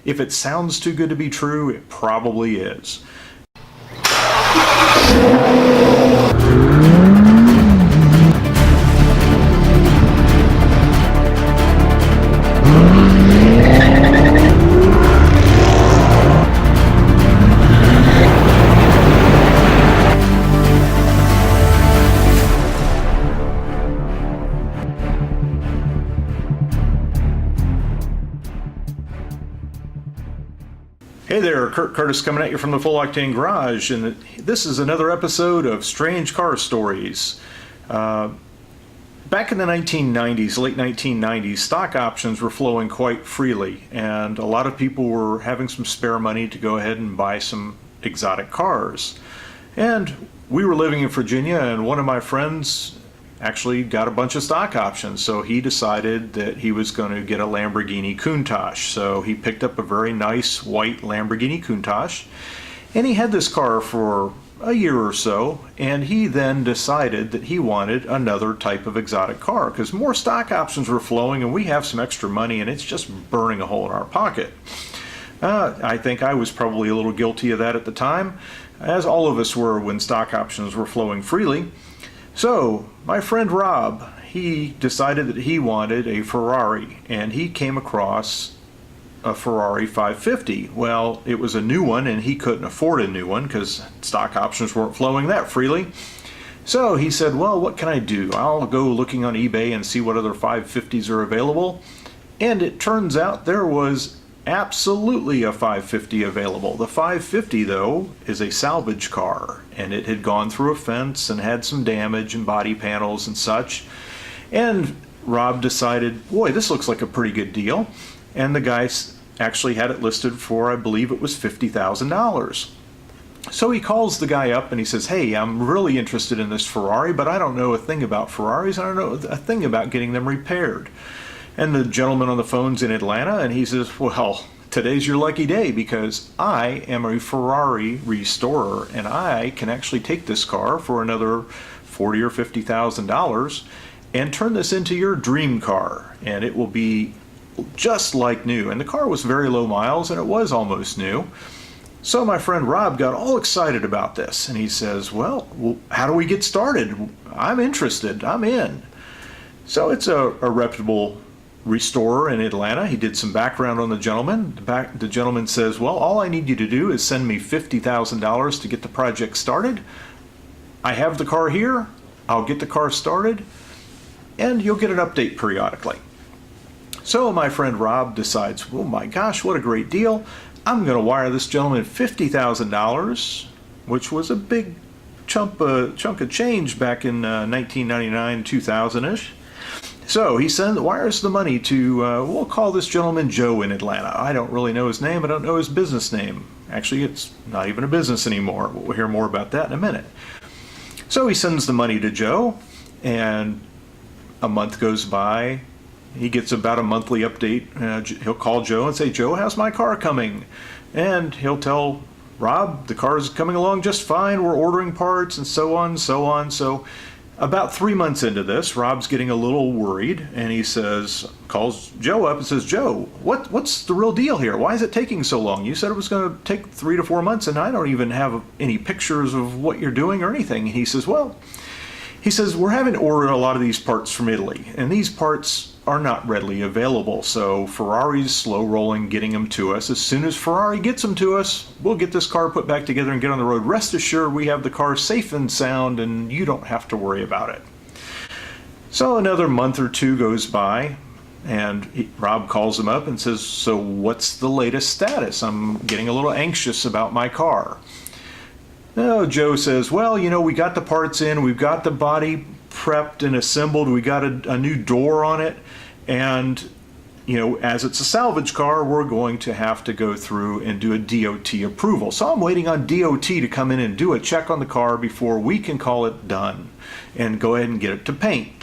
If it sounds too good to be true, it probably is. Hey there, Kurt Curtis coming at you from the Full Octane Garage, and this is another episode of Strange Car Stories. Back in the 1990s, late 1990s, stock options were flowing quite freely, and a lot of people were having some spare money to go ahead and buy some exotic cars. And we were living in Virginia, and one of my friends actually got a bunch of stock options, so he decided that he was going to get a Lamborghini Countach. So he picked up a very nice white Lamborghini Countach, and he had this car for a year or so, and he then decided that he wanted another type of exotic car because more stock options were flowing and we have some extra money and it's just burning a hole in our pocket. I think I was probably a little guilty of that at the time, as all of us were when stock options were flowing freely. So my friend Rob, he decided that he wanted a Ferrari, and he came across a Ferrari 550. Well, it was a new one and he couldn't afford a new one because stock options weren't flowing that freely. So he said, well, what can I do? I'll go looking on eBay and see what other 550s are available. And it turns out there was absolutely a 550 available. The 550 though is a salvage car, and it had gone through a fence and had some damage and body panels and such. And Rob decided, boy, this looks like a pretty good deal. And the guy actually had it listed for, I believe it was $50,000. So he calls the guy up and he says, hey, I'm really interested in this Ferrari, but I don't know a thing about Ferraris. I don't know a thing about getting them repaired. And the gentleman on the phone's in Atlanta, and he says, well, today's your lucky day because I am a Ferrari restorer, and I can actually take this car for another $40,000 or $50,000 and turn this into your dream car, and it will be just like new. And the car was very low miles, and it was almost new. So my friend Rob got all excited about this, and he says, well, how do we get started? I'm interested. I'm in. So it's a reputable restorer in Atlanta. He did some background on the gentleman. The gentleman says, well, all I need you to do is send me $50,000 to get the project started. I have the car here. I'll get the car started, and you'll get an update periodically. So my friend Rob decides, oh my gosh, what a great deal. I'm going to wire this gentleman $50,000, which was a big chunk of change back in 1999, 2000-ish. So he wires the money to, we'll call this gentleman Joe in Atlanta. I don't really know his name. I don't know his business name. Actually, it's not even a business anymore. We'll hear more about that in a minute. So he sends the money to Joe, and a month goes by. He gets about a monthly update. He'll call Joe and say, Joe, how's my car coming? And he'll tell Rob, the car is coming along just fine. We're ordering parts and so on, so on. So about 3 months into this, Rob's getting a little worried, and he calls Joe up and says, Joe, what's the real deal here? Why is it taking so long? You said it was going to take 3 to 4 months, and I don't even have any pictures of what you're doing or anything. And he says, we're having to order a lot of these parts from Italy, and these parts are not readily available, so Ferrari's slow rolling getting them to us. As soon as Ferrari gets them to us, we'll get this car put back together and get on the road. Rest assured we have the car safe and sound, and you don't have to worry about it. So another month or two goes by, and Rob calls him up and says, so what's the latest status? I'm getting a little anxious about my car. No, Joe says, well, we got the parts in, we've got the body prepped and assembled, we got a new door on it, and as it's a salvage car, we're going to have to go through and do a DOT approval. So I'm waiting on DOT to come in and do a check on the car before we can call it done and go ahead and get it to paint.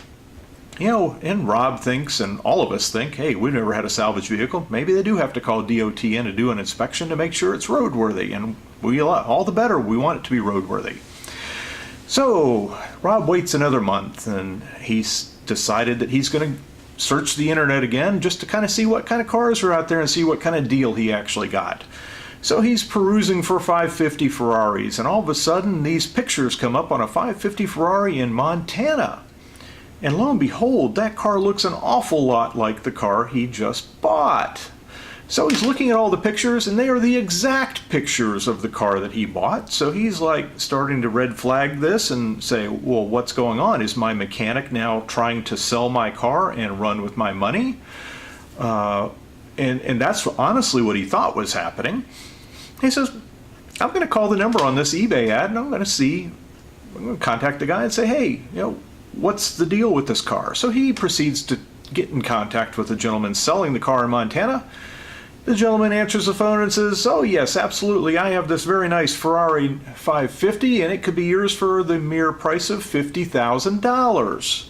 And Rob thinks, and all of us think, hey, we've never had a salvage vehicle. Maybe they do have to call DOT in to do an inspection to make sure it's roadworthy, and all the better, we want it to be roadworthy. So Rob waits another month, and he's decided that he's going to search the internet again just to kind of see what kind of cars are out there and see what kind of deal he actually got. So he's perusing for 550 Ferraris, and all of a sudden these pictures come up on a 550 Ferrari in Montana. And lo and behold, that car looks an awful lot like the car he just bought. So he's looking at all the pictures, and they are the exact pictures of the car that he bought. So he's like starting to red flag this and say, well, what's going on? Is my mechanic now trying to sell my car and run with my money? And that's honestly what he thought was happening. He says, I'm going to call the number on this eBay ad, and I'm going to contact the guy and say, hey, what's the deal with this car? So he proceeds to get in contact with the gentleman selling the car in Montana. The gentleman answers the phone and says, oh yes, absolutely, I have this very nice Ferrari 550 and it could be yours for the mere price of $50,000.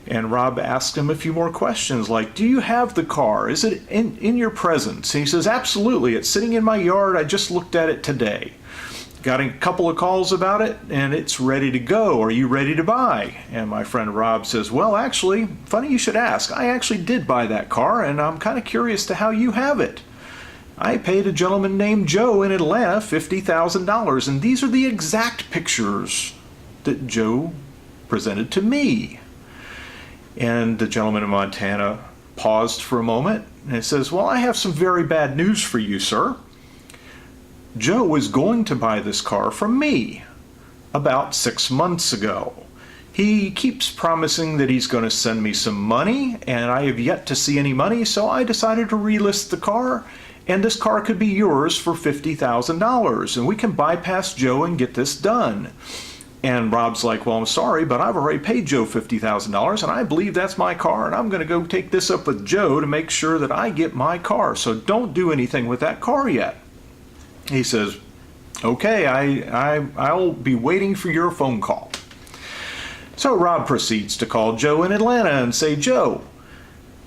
And Rob asked him a few more questions like, do you have the car? Is it in your presence? And he says, absolutely, it's sitting in my yard, I just looked at it today. Got a couple of calls about it and it's ready to go. Are you ready to buy? And my friend Rob says, well, actually, funny you should ask. I actually did buy that car and I'm kind of curious to how you have it. I paid a gentleman named Joe in Atlanta $50,000, and these are the exact pictures that Joe presented to me. And the gentleman in Montana paused for a moment and says, well, I have some very bad news for you, sir. Joe was going to buy this car from me about 6 months ago. He keeps promising that he's going to send me some money, and I have yet to see any money, so I decided to relist the car, and this car could be yours for $50,000, and we can bypass Joe and get this done. And Rob's like, well, I'm sorry, but I've already paid Joe $50,000, and I believe that's my car, and I'm going to go take this up with Joe to make sure that I get my car, so don't do anything with that car yet. He says, okay, I'll be waiting for your phone call. So Rob proceeds to call Joe in Atlanta and say, Joe,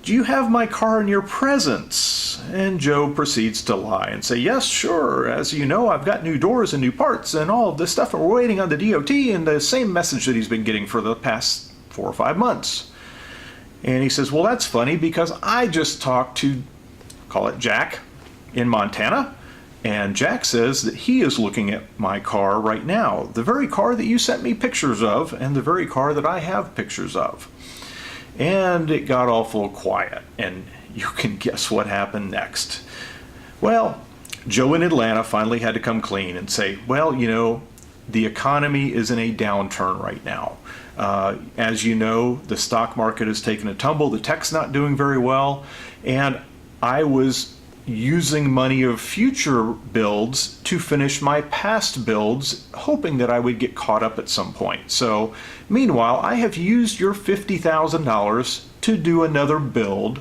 do you have my car in your presence? And Joe proceeds to lie and say, yes, sure. As you know, I've got new doors and new parts and all of this stuff, and we're waiting on the DOT, and the same message that he's been getting for the past 4 or 5 months. And he says, well, that's funny because I just talked to, call it Jack, in Montana. And Jack says that he is looking at my car right now, the very car that you sent me pictures of and the very car that I have pictures of. And it got awful quiet, and you can guess what happened next. Well, Joe in Atlanta finally had to come clean and say, well, the economy is in a downturn right now. As you know, the stock market has taken a tumble, the tech's not doing very well, and I was using money of future builds to finish my past builds, hoping that I would get caught up at some point. So meanwhile, I have used your $50,000 to do another build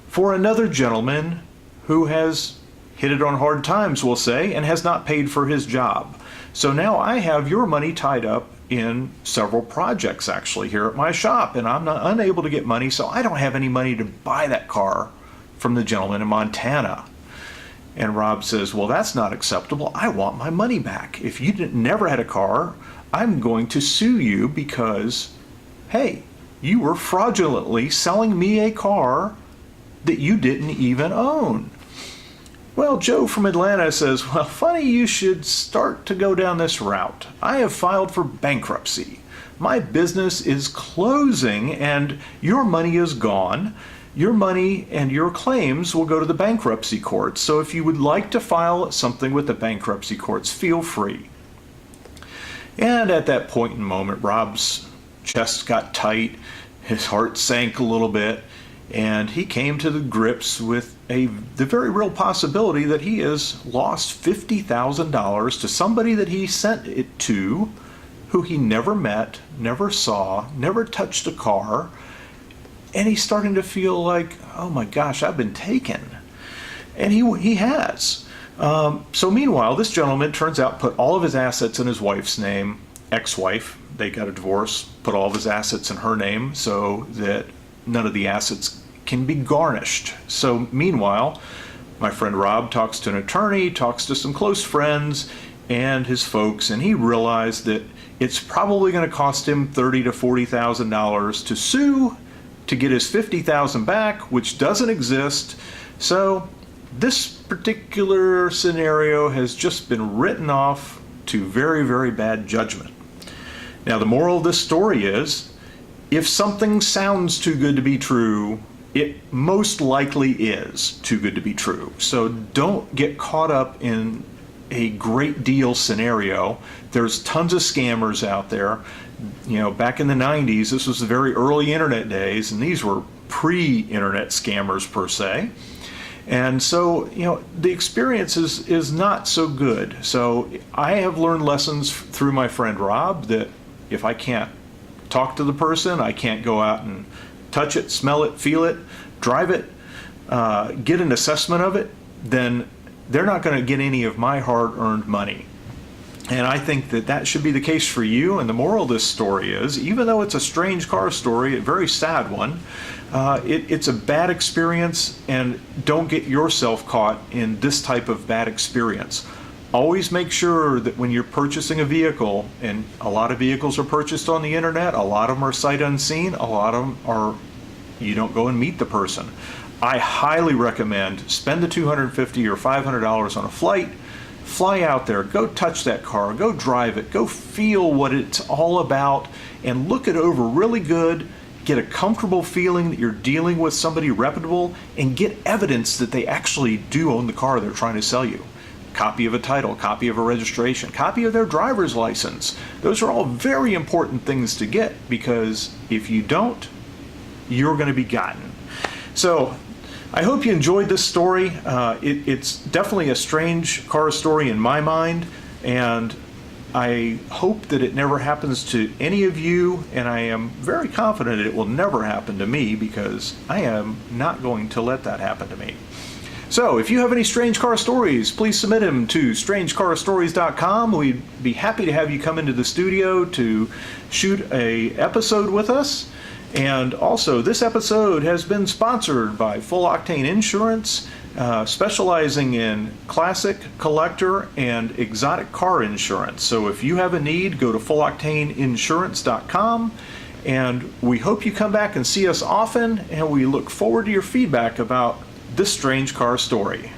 for another gentleman who has hit it on hard times, we'll say, and has not paid for his job. So now I have your money tied up in several projects actually here at my shop, and I'm unable to get money, so I don't have any money to buy that car from the gentleman in Montana. And Rob says, well, that's not acceptable. I want my money back. If you never had a car, I'm going to sue you because, hey, you were fraudulently selling me a car that you didn't even own. Well, Joe from Atlanta says, well, funny you should start to go down this route. I have filed for bankruptcy. My business is closing and your money is gone. Your money and your claims will go to the bankruptcy courts. So if you would like to file something with the bankruptcy courts, feel free. And at that point in moment, Rob's chest got tight, his heart sank a little bit, and he came to the grips with the very real possibility that he has lost $50,000 to somebody that he sent it to, who he never met, never saw, never touched a car. And he's starting to feel like, oh my gosh, I've been taken. And he has. So meanwhile, this gentleman turns out put all of his assets in his wife's name, ex-wife. They got a divorce, put all of his assets in her name so that none of the assets can be garnished. So meanwhile, my friend Rob talks to an attorney, talks to some close friends and his folks, and he realized that it's probably going to cost him $30,000 to $40,000 to to get his $50,000 back, which doesn't exist. So this particular scenario has just been written off to very, very bad judgment. Now, the moral of this story is, if something sounds too good to be true, it most likely is too good to be true. So don't get caught up in a great deal scenario. There's tons of scammers out there. You know, back in the 90s, this was the very early internet days, and these were pre-internet scammers per se. And so, you know, the experience is not so good. So I have learned lessons through my friend Rob that if I can't talk to the person, I can't go out and touch it, smell it, feel it, drive it, get an assessment of it, then they're not going to get any of my hard-earned money. And I think that that should be the case for you. And the moral of this story is, even though it's a strange car story, a very sad one, it's a bad experience, and don't get yourself caught in this type of bad experience. Always make sure that when you're purchasing a vehicle, and a lot of vehicles are purchased on the internet, a lot of them are sight unseen, a lot of them are, you don't go and meet the person. I highly recommend spend the $250 or $500 on a flight, fly out there, go touch that car, go drive it, go feel what it's all about, and look it over really good, get a comfortable feeling that you're dealing with somebody reputable, and get evidence that they actually do own the car they're trying to sell you. Copy of a title, copy of a registration, copy of their driver's license. Those are all very important things to get, because if you don't, you're going to be gotten. So I hope you enjoyed this story. It's definitely a strange car story in my mind, and I hope that it never happens to any of you, and I am very confident it will never happen to me, because I am not going to let that happen to me. So if you have any strange car stories, please submit them to strangecarstories.com. We'd be happy to have you come into the studio to shoot an episode with us. And also, this episode has been sponsored by Full Octane Insurance, specializing in classic, collector, and exotic car insurance. So if you have a need, go to fulloctaneinsurance.com. And we hope you come back and see us often, and we look forward to your feedback about this strange car story.